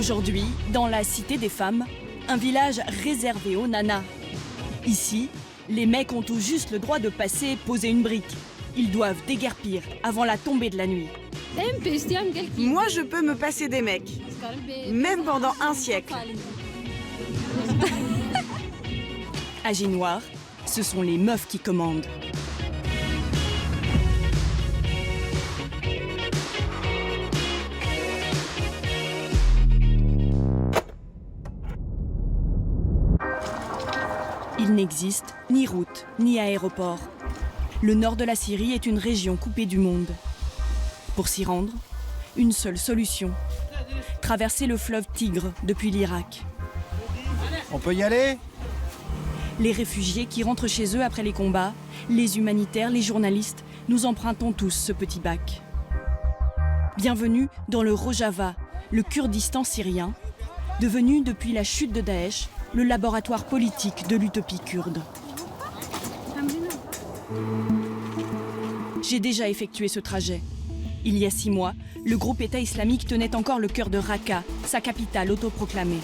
Aujourd'hui, dans la Cité des Femmes, un village réservé aux nanas. Ici, les mecs ont tout juste le droit de passer poser une brique. Ils doivent déguerpir avant la tombée de la nuit. Moi, je peux me passer des mecs, même pendant un siècle. À Ginoir, ce sont les meufs qui commandent. Il n'existe ni route, ni aéroport. Le nord de la Syrie est une région coupée du monde. Pour s'y rendre, une seule solution. Traverser le fleuve Tigre depuis l'Irak. On peut y aller? Les réfugiés qui rentrent chez eux après les combats, les humanitaires, les journalistes, nous empruntons tous ce petit bac. Bienvenue dans le Rojava, le Kurdistan syrien, devenu depuis la chute de Daesh le laboratoire politique de l'utopie kurde. J'ai déjà effectué ce trajet. Il y a 6 mois, le groupe État islamique tenait encore le cœur de Raqqa, sa capitale autoproclamée.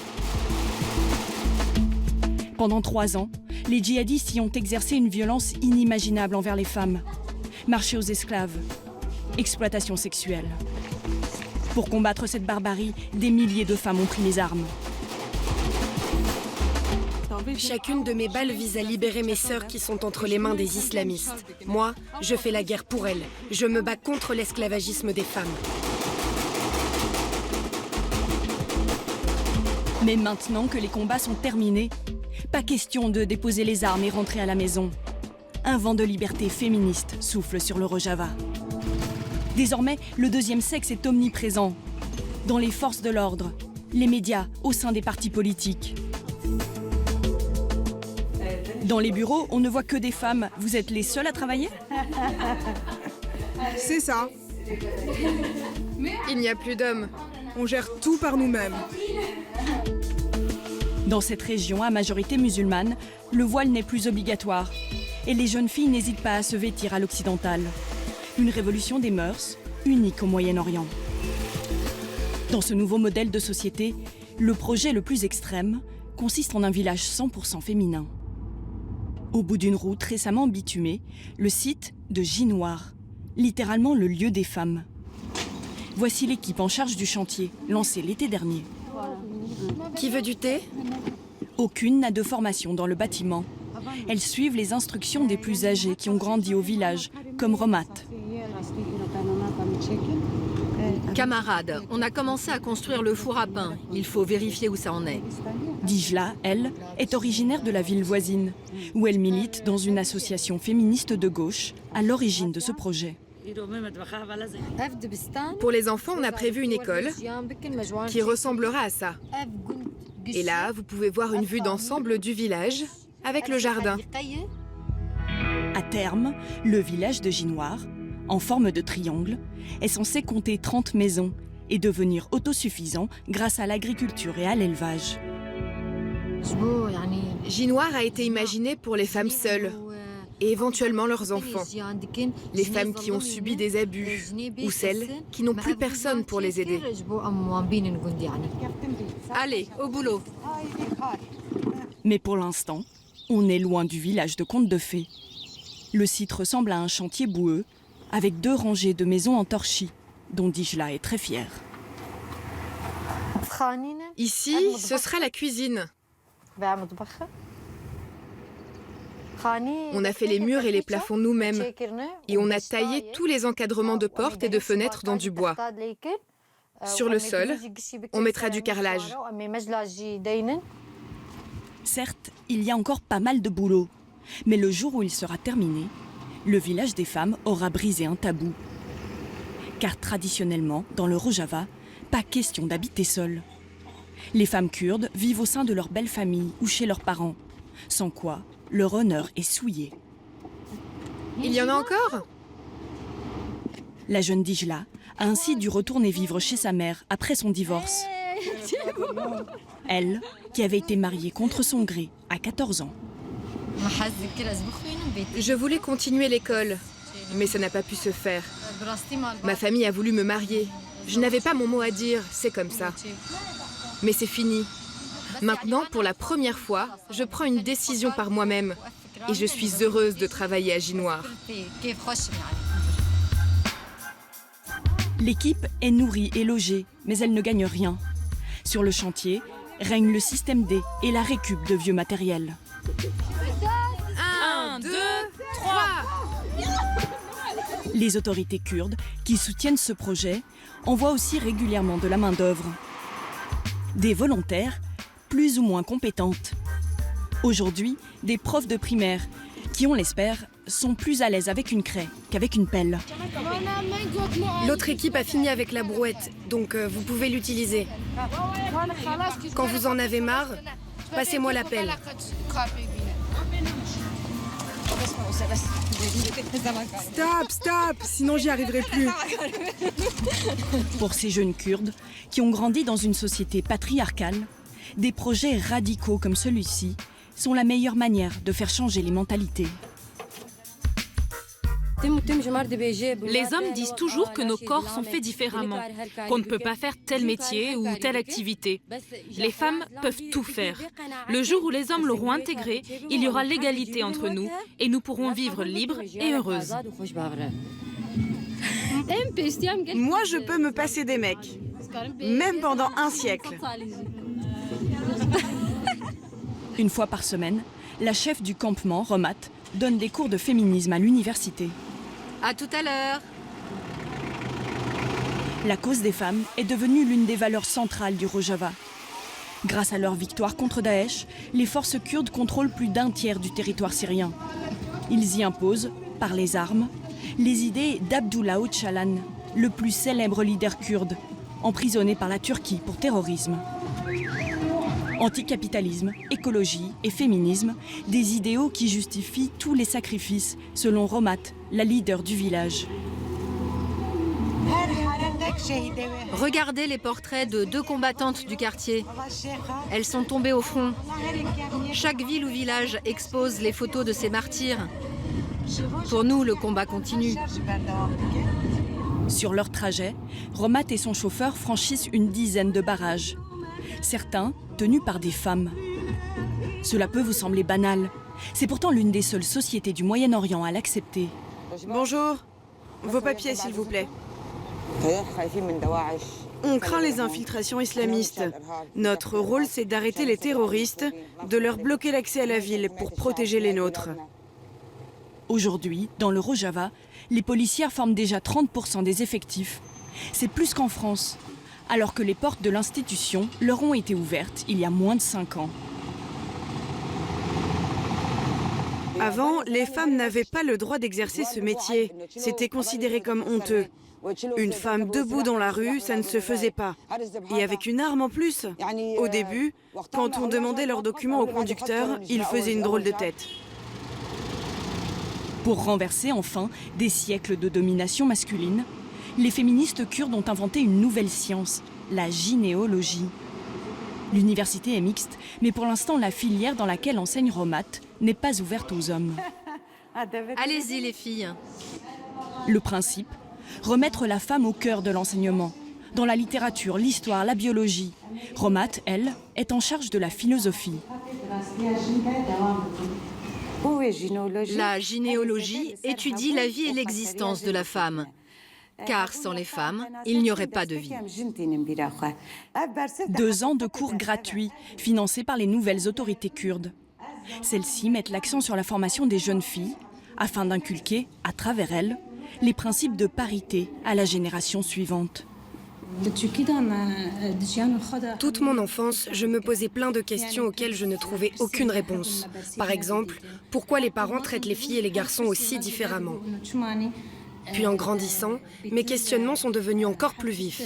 Pendant 3 ans, les djihadistes y ont exercé une violence inimaginable envers les femmes. Marché aux esclaves, exploitation sexuelle. Pour combattre cette barbarie, des milliers de femmes ont pris les armes. Chacune de mes balles vise à libérer mes sœurs qui sont entre les mains des islamistes. Moi, je fais la guerre pour elles. Je me bats contre l'esclavagisme des femmes. Mais maintenant que les combats sont terminés, pas question de déposer les armes et rentrer à la maison. Un vent de liberté féministe souffle sur le Rojava. Désormais, le deuxième sexe est omniprésent. Dans les forces de l'ordre, les médias, au sein des partis politiques. Dans les bureaux, on ne voit que des femmes. Vous êtes les seules à travailler? C'est ça. Il n'y a plus d'hommes. On gère tout par nous-mêmes. Dans cette région à majorité musulmane, le voile n'est plus obligatoire. Et les jeunes filles n'hésitent pas à se vêtir à l'occidental. Une révolution des mœurs, unique au Moyen-Orient. Dans ce nouveau modèle de société, le projet le plus extrême consiste en un village 100% féminin. Au bout d'une route récemment bitumée, le site de Ginoir, littéralement le lieu des femmes. Voici l'équipe en charge du chantier, lancé l'été dernier. Qui veut du thé? Aucune n'a de formation dans le bâtiment. Elles suivent les instructions des plus âgés qui ont grandi au village, comme Romat. Camarades, on a commencé à construire le four à pain. Il faut vérifier où ça en est. Dijla, elle, est originaire de la ville voisine, où elle milite dans une association féministe de gauche à l'origine de ce projet. Pour les enfants, on a prévu une école qui ressemblera à ça. Et là, vous pouvez voir une vue d'ensemble du village avec le jardin. À terme, le village de Ginoir, en forme de triangle, est censé compter 30 maisons et devenir autosuffisant grâce à l'agriculture et à l'élevage. Ginoir a été imaginé pour les femmes seules et éventuellement leurs enfants. Les femmes qui ont subi des abus ou celles qui n'ont plus personne pour les aider. Allez, au boulot. Mais pour l'instant, on est loin du village de contes de fées. Le site ressemble à un chantier boueux, avec 2 rangées de maisons en torchis, dont Dijla est très fière. Ici, ce sera la cuisine. On a fait les murs et les plafonds nous-mêmes. Et on a taillé tous les encadrements de portes et de fenêtres dans du bois. Sur le sol, on mettra du carrelage. Certes, il y a encore pas mal de boulot, mais le jour où il sera terminé, le village des femmes aura brisé un tabou. Car traditionnellement, dans le Rojava, pas question d'habiter seule. Les femmes kurdes vivent au sein de leur belle famille ou chez leurs parents, sans quoi leur honneur est souillé. Il y en a encore? La jeune Dijla a ainsi dû retourner vivre chez sa mère après son divorce. Elle, qui avait été mariée contre son gré à 14 ans. Je voulais continuer l'école, mais ça n'a pas pu se faire. Ma famille a voulu me marier. Je n'avais pas mon mot à dire, c'est comme ça. Mais c'est fini. Maintenant, pour la première fois, je prends une décision par moi-même. Et je suis heureuse de travailler à Ginoir. L'équipe est nourrie et logée, mais elle ne gagne rien. Sur le chantier, règne le système D et la récup de vieux matériel. 1, 2, 3. Les autorités kurdes, qui soutiennent ce projet, envoient aussi régulièrement de la main-d'œuvre. Des volontaires, plus ou moins compétentes. Aujourd'hui, des profs de primaire, qui, on l'espère, sont plus à l'aise avec une craie qu'avec une pelle. L'autre équipe a fini avec la brouette, donc vous pouvez l'utiliser. Quand vous en avez marre, passez-moi la pelle. Stop, sinon j'y arriverai plus. Pour ces jeunes Kurdes, qui ont grandi dans une société patriarcale, des projets radicaux comme celui-ci sont la meilleure manière de faire changer les mentalités. Les hommes disent toujours que nos corps sont faits différemment, qu'on ne peut pas faire tel métier ou telle activité. Les femmes peuvent tout faire. Le jour où les hommes l'auront intégré, il y aura l'égalité entre nous et nous pourrons vivre libres et heureuses. Moi, je peux me passer des mecs, même pendant un siècle. Une fois par semaine, la chef du campement, Romat, donne des cours de féminisme à l'université. À tout à l'heure. La cause des femmes est devenue l'une des valeurs centrales du Rojava. Grâce à leur victoire contre Daesh, les forces kurdes contrôlent plus d'un tiers du territoire syrien. Ils y imposent, par les armes, les idées d'Abdullah Öcalan, le plus célèbre leader kurde, emprisonné par la Turquie pour terrorisme. Anticapitalisme, écologie et féminisme, des idéaux qui justifient tous les sacrifices, selon Romat, la leader du village. Regardez les portraits de 2 combattantes du quartier. Elles sont tombées au front. Chaque ville ou village expose les photos de ces martyrs. Pour nous, le combat continue. Sur leur trajet, Romat et son chauffeur franchissent une dizaine de barrages. Certains tenus par des femmes. Cela peut vous sembler banal. C'est pourtant l'une des seules sociétés du Moyen-Orient à l'accepter. Bonjour, vos papiers s'il vous plaît. On craint les infiltrations islamistes. Notre rôle, c'est d'arrêter les terroristes, de leur bloquer l'accès à la ville pour protéger les nôtres. Aujourd'hui, dans le Rojava, les policières forment déjà 30% des effectifs. C'est plus qu'en France, alors que les portes de l'institution leur ont été ouvertes il y a moins de 5 ans. Avant, les femmes n'avaient pas le droit d'exercer ce métier. C'était considéré comme honteux. Une femme debout dans la rue, ça ne se faisait pas. Et avec une arme en plus. Au début, quand on demandait leurs documents au conducteur, ils faisaient une drôle de tête. Pour renverser enfin des siècles de domination masculine, les féministes kurdes ont inventé une nouvelle science, la gynéologie. L'université est mixte, mais pour l'instant, la filière dans laquelle enseigne Romat n'est pas ouverte aux hommes. Allez-y les filles. Le principe, remettre la femme au cœur de l'enseignement. Dans la littérature, l'histoire, la biologie. Romat, elle, est en charge de la philosophie. La gynéologie étudie la vie et l'existence de la femme. Car sans les femmes, il n'y aurait pas de vie. 2 ans de cours gratuits, financés par les nouvelles autorités kurdes. Celles-ci mettent l'accent sur la formation des jeunes filles, afin d'inculquer, à travers elles, les principes de parité à la génération suivante. Toute mon enfance, je me posais plein de questions auxquelles je ne trouvais aucune réponse. Par exemple, pourquoi les parents traitent les filles et les garçons aussi différemment ? Puis en grandissant, mes questionnements sont devenus encore plus vifs.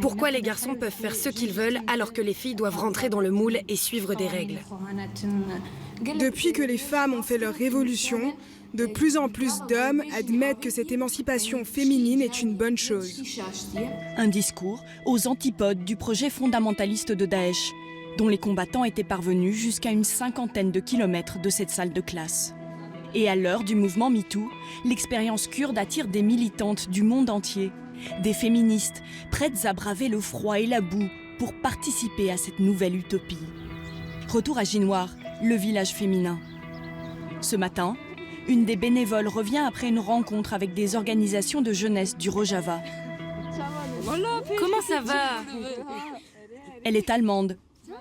Pourquoi les garçons peuvent faire ce qu'ils veulent alors que les filles doivent rentrer dans le moule et suivre des règles ? Depuis que les femmes ont fait leur révolution, de plus en plus d'hommes admettent que cette émancipation féminine est une bonne chose. Un discours aux antipodes du projet fondamentaliste de Daesh, dont les combattants étaient parvenus jusqu'à une 50aine de kilomètres de cette salle de classe. Et à l'heure du mouvement MeToo, l'expérience kurde attire des militantes du monde entier, des féministes prêtes à braver le froid et la boue pour participer à cette nouvelle utopie. Retour à Jinwar, le village féminin. Ce matin, une des bénévoles revient après une rencontre avec des organisations de jeunesse du Rojava. Comment ça va? Elle est allemande,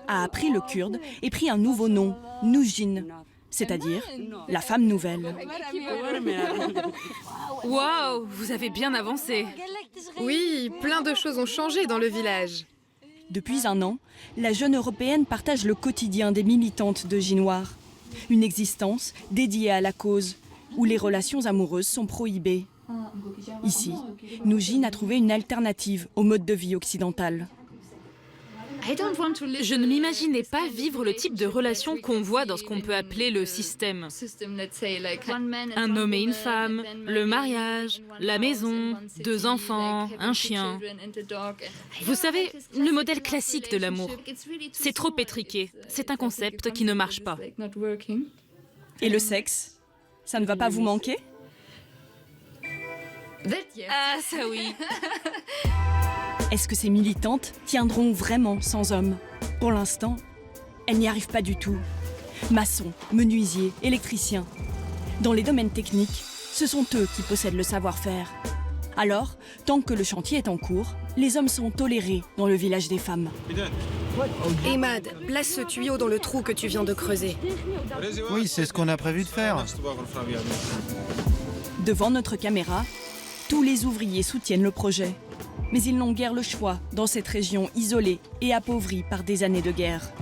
a appris le kurde et pris un nouveau nom, Nujin, c'est-à-dire la femme nouvelle. Waouh, vous avez bien avancé. Oui, plein de choses ont changé dans le village. Depuis un an, la jeune européenne partage le quotidien des militantes de Jinwar. Une existence dédiée à la cause, où les relations amoureuses sont prohibées. Ici, Nujin a trouvé une alternative au mode de vie occidental. Je ne m'imaginais pas vivre le type de relation qu'on voit dans ce qu'on peut appeler le système. Un homme et une femme, le mariage, la maison, 2 enfants, un chien. Vous savez, le modèle classique de l'amour. C'est trop étriqué. C'est un concept qui ne marche pas. Et le sexe, ça ne va pas vous manquer ? Ah, ça oui. Est-ce que ces militantes tiendront vraiment sans hommes ? Pour l'instant, elles n'y arrivent pas du tout. Maçons, menuisiers, électriciens. Dans les domaines techniques, ce sont eux qui possèdent le savoir-faire. Alors, tant que le chantier est en cours, les hommes sont tolérés dans le village des femmes. Emad, place ce tuyau dans le trou que tu viens de creuser. Oui, c'est ce qu'on a prévu de faire. Devant notre caméra, tous les ouvriers soutiennent le projet. Mais ils n'ont guère le choix dans cette région isolée et appauvrie par des années de guerre.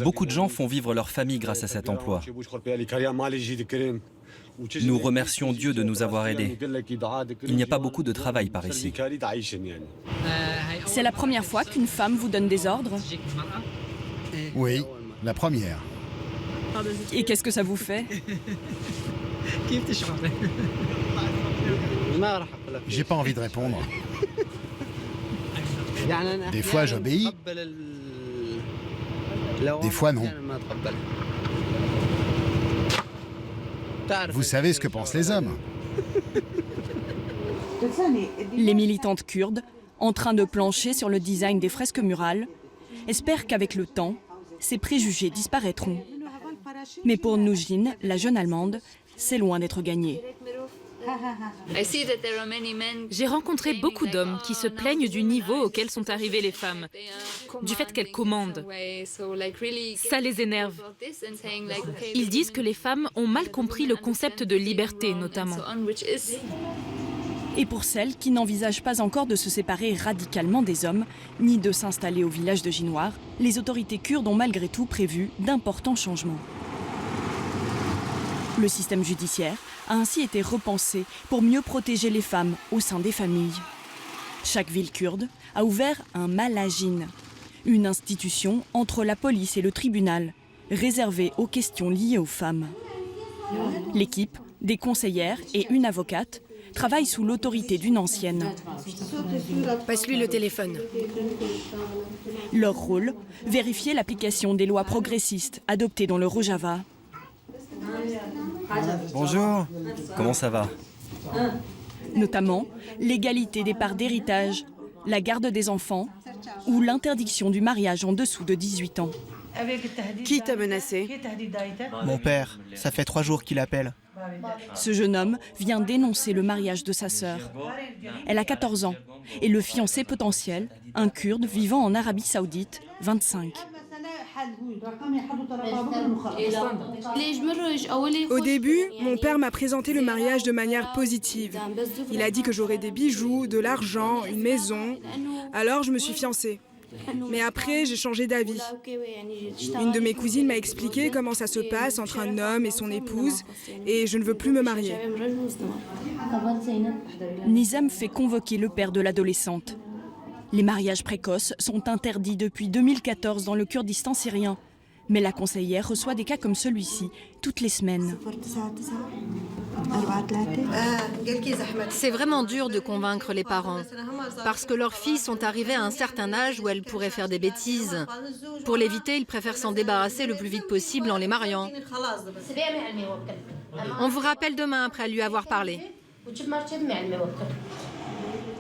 Beaucoup de gens font vivre leur famille grâce à cet emploi. Nous remercions Dieu de nous avoir aidés. Il n'y a pas beaucoup de travail par ici. C'est la première fois qu'une femme vous donne des ordres ? Oui, la première. Et qu'est-ce que ça vous fait ? J'ai pas envie de répondre. Des fois, j'obéis. Des fois, non. Vous savez ce que pensent les hommes. Les militantes kurdes, en train de plancher sur le design des fresques murales, espèrent qu'avec le temps, ces préjugés disparaîtront. Mais pour Nujin, la jeune Allemande, c'est loin d'être gagné. J'ai rencontré beaucoup d'hommes qui se plaignent du niveau auquel sont arrivées les femmes, du fait qu'elles commandent. Ça les énerve. Ils disent que les femmes ont mal compris le concept de liberté, notamment. Et pour celles qui n'envisagent pas encore de se séparer radicalement des hommes, ni de s'installer au village de Jinwar, les autorités kurdes ont malgré tout prévu d'importants changements. Le système judiciaire a ainsi été repensé pour mieux protéger les femmes au sein des familles. Chaque ville kurde a ouvert un malajin, une institution entre la police et le tribunal, réservée aux questions liées aux femmes. L'équipe, des conseillères et une avocate, travaille sous l'autorité d'une ancienne. Passe-lui le téléphone. Leur rôle, vérifier l'application des lois progressistes adoptées dans le Rojava. Bonjour. Comment ça va? Notamment l'égalité des parts d'héritage, la garde des enfants ou l'interdiction du mariage en dessous de 18 ans. Qui t'a menacé? Mon père, ça fait 3 jours qu'il appelle. Ce jeune homme vient dénoncer le mariage de sa sœur. Elle a 14 ans et le fiancé potentiel, un Kurde vivant en Arabie Saoudite, 25. Au début, mon père m'a présenté le mariage de manière positive. Il a dit que j'aurais des bijoux, de l'argent, une maison. Alors je me suis fiancée. Mais après, j'ai changé d'avis. Une de mes cousines m'a expliqué comment ça se passe entre un homme et son épouse, et je ne veux plus me marier. Nizam fait convoquer le père de l'adolescente. Les mariages précoces sont interdits depuis 2014 dans le Kurdistan syrien. Mais la conseillère reçoit des cas comme celui-ci toutes les semaines. C'est vraiment dur de convaincre les parents, parce que leurs filles sont arrivées à un certain âge où elles pourraient faire des bêtises. Pour l'éviter, ils préfèrent s'en débarrasser le plus vite possible en les mariant. On vous rappelle demain après lui avoir parlé.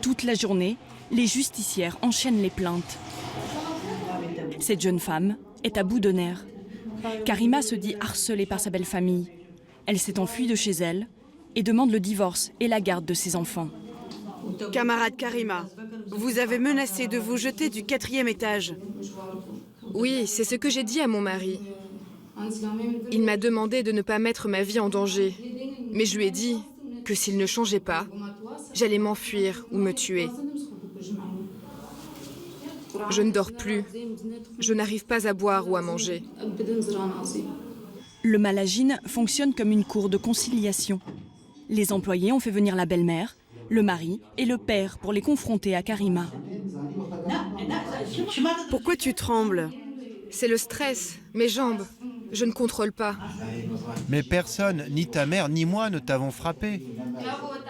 Toute la journée, les justicières enchaînent les plaintes. Cette jeune femme est à bout de nerfs. Karima se dit harcelée par sa belle famille. Elle s'est enfuie de chez elle et demande le divorce et la garde de ses enfants. Camarade Karima, vous avez menacé de vous jeter du 4e étage. Oui, c'est ce que j'ai dit à mon mari. Il m'a demandé de ne pas mettre ma vie en danger. Mais je lui ai dit que s'il ne changeait pas, j'allais m'enfuir ou me tuer. Je ne dors plus. Je n'arrive pas à boire ou à manger. Le Malagine fonctionne comme une cour de conciliation. Les employés ont fait venir la belle-mère, le mari et le père pour les confronter à Karima. Pourquoi tu trembles? C'est le stress, mes jambes. Je ne contrôle pas. Mais personne, ni ta mère ni moi, ne t'avons frappé.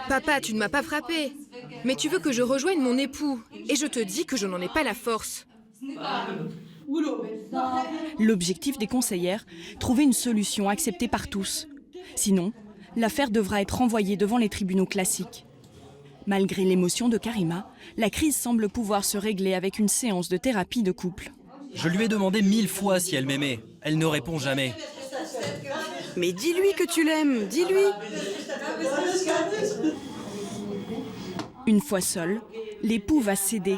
Papa, tu ne m'as pas frappé. Mais tu veux que je rejoigne mon époux. Et je te dis que je n'en ai pas la force. L'objectif des conseillères, trouver une solution acceptée par tous. Sinon, l'affaire devra être renvoyée devant les tribunaux classiques. Malgré l'émotion de Karima, la crise semble pouvoir se régler avec une séance de thérapie de couple. Je lui ai demandé 1000 fois si elle m'aimait. Elle ne répond jamais. Mais dis-lui que tu l'aimes, dis-lui. Une fois seul, l'époux va céder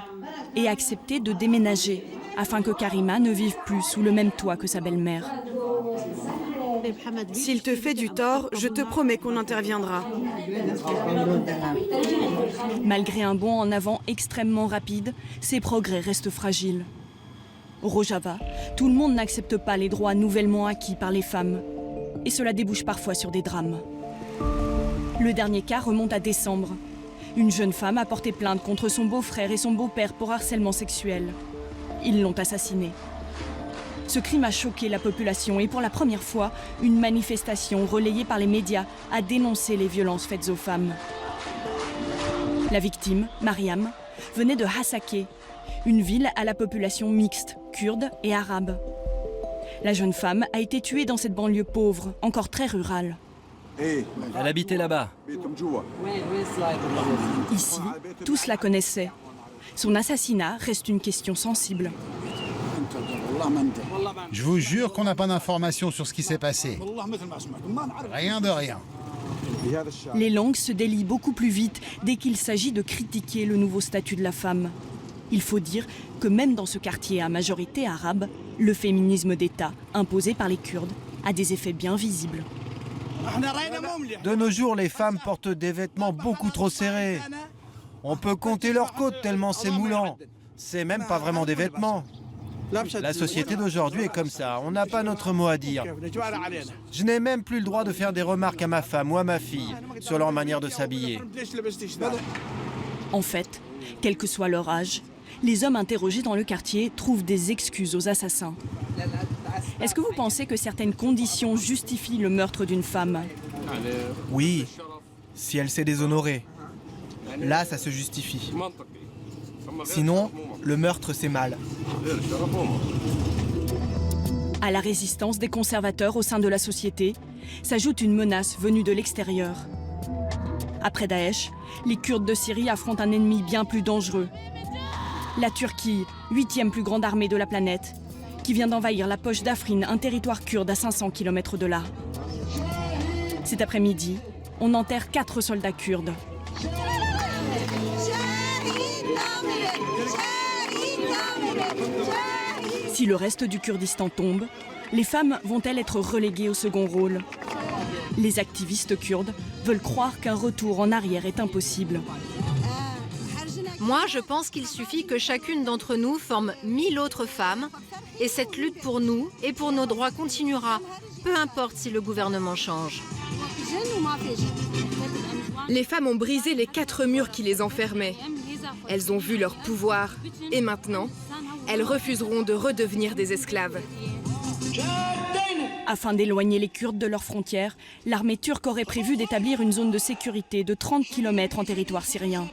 et accepter de déménager afin que Karima ne vive plus sous le même toit que sa belle-mère. S'il te fait du tort, je te promets qu'on interviendra. Malgré un bond en avant extrêmement rapide, ses progrès restent fragiles. Au Rojava, tout le monde n'accepte pas les droits nouvellement acquis par les femmes. Et cela débouche parfois sur des drames. Le dernier cas remonte à décembre. Une jeune femme a porté plainte contre son beau-frère et son beau-père pour harcèlement sexuel. Ils l'ont assassinée. Ce crime a choqué la population et pour la première fois, une manifestation relayée par les médias a dénoncé les violences faites aux femmes. La victime, Mariam, venait de Hasakeh, une ville à la population mixte, kurde et arabe. La jeune femme a été tuée dans cette banlieue pauvre, encore très rurale. Elle habitait là-bas. Ici, tous la connaissaient. Son assassinat reste une question sensible. Je vous jure qu'on n'a pas d'informations sur ce qui s'est passé. Rien de rien. Les langues se délient beaucoup plus vite dès qu'il s'agit de critiquer le nouveau statut de la femme. Il faut dire que même dans ce quartier à majorité arabe, le féminisme d'État, imposé par les Kurdes, a des effets bien visibles. De nos jours, les femmes portent des vêtements beaucoup trop serrés. On peut compter leurs côtes tellement c'est moulant. C'est même pas vraiment des vêtements. La société d'aujourd'hui est comme ça, on n'a pas notre mot à dire. Je n'ai même plus le droit de faire des remarques à ma femme ou à ma fille sur leur manière de s'habiller. En fait, quel que soit leur âge, les hommes interrogés dans le quartier trouvent des excuses aux assassins. Est-ce que vous pensez que certaines conditions justifient le meurtre d'une femme? Oui, si elle s'est déshonorée. Là, ça se justifie. Sinon, le meurtre, c'est mal. À la résistance des conservateurs au sein de la société, s'ajoute une menace venue de l'extérieur. Après Daesh, les Kurdes de Syrie affrontent un ennemi bien plus dangereux. La Turquie, 8e plus grande armée de la planète, qui vient d'envahir la poche d'Afrin, un territoire kurde à 500 km de là. Cet après-midi, on enterre 4 soldats kurdes. Si le reste du Kurdistan tombe, les femmes vont-elles être reléguées au second rôle? Les activistes kurdes veulent croire qu'un retour en arrière est impossible. Moi, je pense qu'il suffit que chacune d'entre nous forme 1000 autres femmes et cette lutte pour nous et pour nos droits continuera, peu importe si le gouvernement change. Les femmes ont brisé les 4 murs qui les enfermaient. Elles ont vu leur pouvoir et maintenant, elles refuseront de redevenir des esclaves. Afin d'éloigner les Kurdes de leurs frontières, l'armée turque aurait prévu d'établir une zone de sécurité de 30 km en territoire syrien.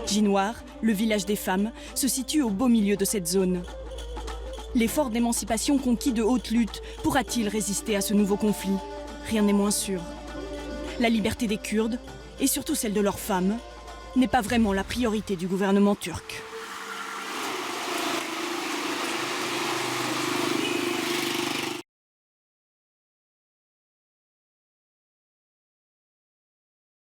Jinwar, le village des femmes, se situe au beau milieu de cette zone. L'effort d'émancipation conquis de haute lutte pourra-t-il résister à ce nouveau conflit? Rien n'est moins sûr. La liberté des Kurdes, et surtout celle de leurs femmes, n'est pas vraiment la priorité du gouvernement turc.